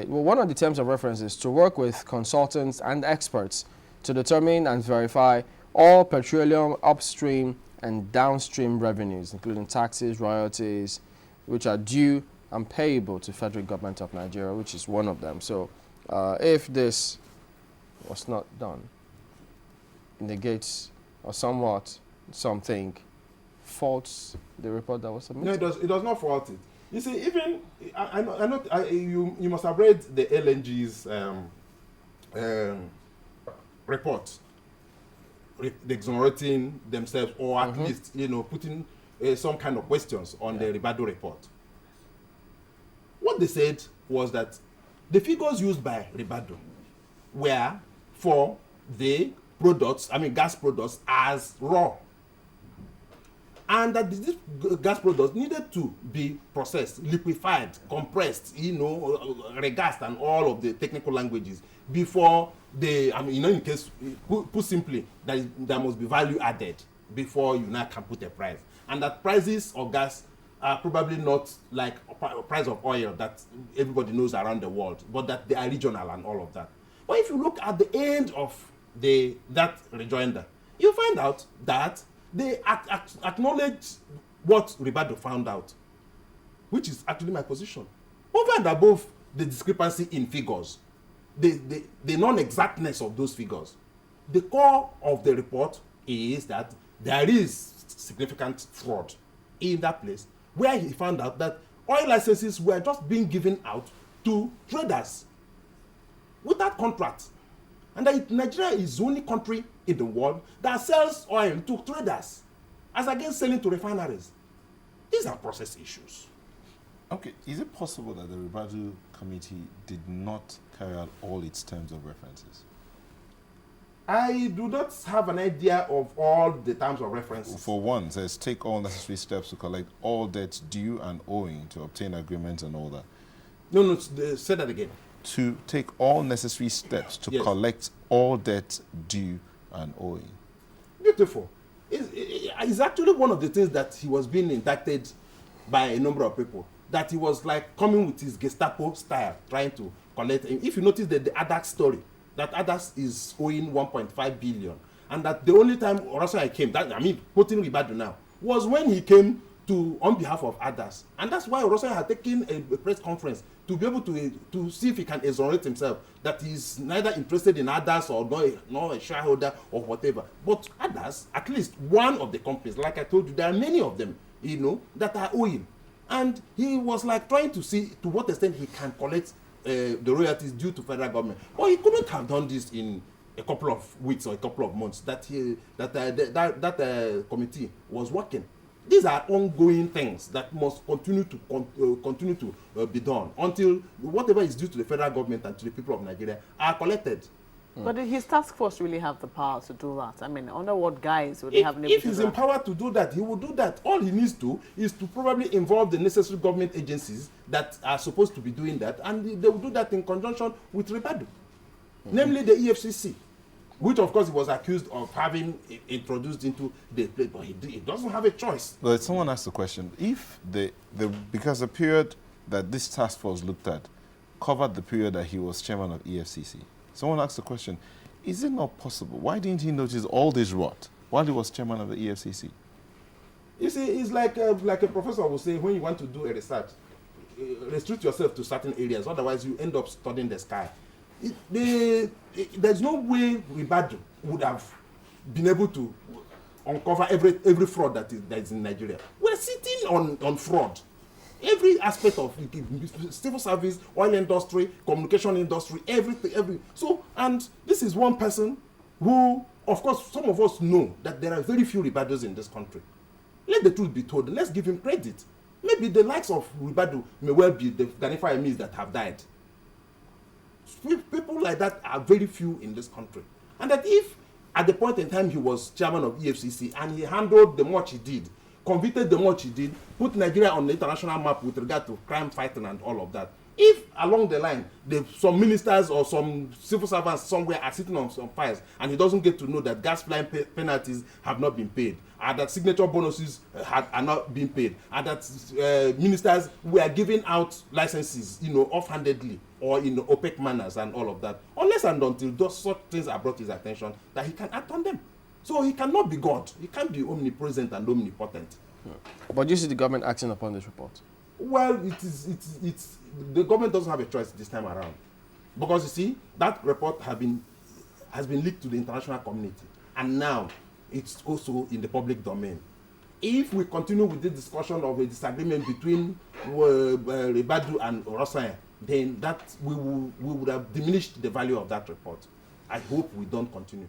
Well, one of the terms of reference is to work with consultants and experts to determine and verify all petroleum upstream and downstream revenues, including taxes, royalties, which are due and payable to federal government of Nigeria, which is one of them. So if this was not done, negates or somewhat something faults the report that was submitted. No, it does not fault it. You see, even you must have read the LNG's report, exonerating themselves, or at least putting some kind of questions on the Ribadu report. What they said was that the figures used by Ribadu were for the products, gas products, as raw. And that these gas products needed to be processed, liquefied, compressed, regassed, and all of the technical languages before they, in case, put simply, there must be value added before you now can put a price. And that prices of gas are probably not like price of oil that everybody knows around the world, but that they are regional and all of that. But if you look at the end of that rejoinder, you find out that they acknowledge what Ribadu found out, which is actually my position. Over and above the discrepancy in figures, the non-exactness of those figures, the core of the report is that there is significant fraud in that place, where he found out that oil licenses were just being given out to traders without contract. And that Nigeria is the only country in the world that sells oil to traders as against selling to refineries. These are process issues. Okay, is it possible that the Ribadu committee did not carry out all its terms of references? I do not have an idea of all the terms of references. For one, it says take all necessary steps to collect all debts due and owing to obtain agreements and all that. No, say that again. To take all necessary steps to collect all debts due and owing. Beautiful. It's actually one of the things that he was being indicted by a number of people, that he was like coming with his Gestapo style, trying to collect. If you notice that the Adax story, that Adax is owing 1.5 billion, and that the only time Oronsanye came, quoting Ribadu now, was when he came on behalf of Adax. And that's why Oronsanye had taken a press conference to be able to see if he can exonerate himself, that he's neither interested in Adax or nor a shareholder or whatever. But Adax, at least one of the companies, like I told you, there are many of them, that are owing. And he was like trying to see to what extent he can collect the royalties due to federal government. But he couldn't have done this in a couple of weeks or a couple of months that committee was working. These are ongoing things that must continue to be done until whatever is due to the federal government and to the people of Nigeria are collected. But did his task force really have the power to do that? Under what guise would he have been able to do that? If he's empowered to do that, he will do that. All he needs to is to probably involve the necessary government agencies that are supposed to be doing that, and they will do that in conjunction with Ribadu, namely the EFCC, which of course he was accused of having introduced into the play, but he doesn't have a choice. Well, someone asked the question, if because the period that this task force looked at covered the period that he was chairman of EFCC, someone asked the question, is it not possible? Why didn't he notice all this rot while he was chairman of the EFCC? You see, it's like a professor will say, when you want to do a research, restrict yourself to certain areas, otherwise you end up studying the sky. There's no way Ribadu would have been able to uncover every fraud that is in Nigeria. We're sitting on fraud. Every aspect of civil service, oil industry, communication industry, everything. So, and this is one person who, of course, some of us know that there are very few Ribadus in this country. Let the truth be told. Let's give him credit. Maybe the likes of Ribadu may well be the Ghanifa emirs that have died. People like that are very few in this country. And that if, at the point in time he was chairman of EFCC and he handled the much he did, convicted the much he did, put Nigeria on the international map with regard to crime fighting and all of that. If along the line, some ministers or some civil servants somewhere are sitting on some files and he doesn't get to know that gas flying penalties have not been paid, and that signature bonuses are not being paid, and that ministers were giving out licenses, offhandedly or in opaque manners and all of that, unless and until those such things are brought to his attention, that he can act on them. So he cannot be God. He can't be omnipresent and omnipotent. But do you see the government acting upon this report? Well, it's the government doesn't have a choice this time around, because you see that report has been leaked to the international community, and now it's also in the public domain. If we continue with this discussion of a disagreement between Ribadu and Oronsanye, then that we would have diminished the value of that report. I hope we don't continue.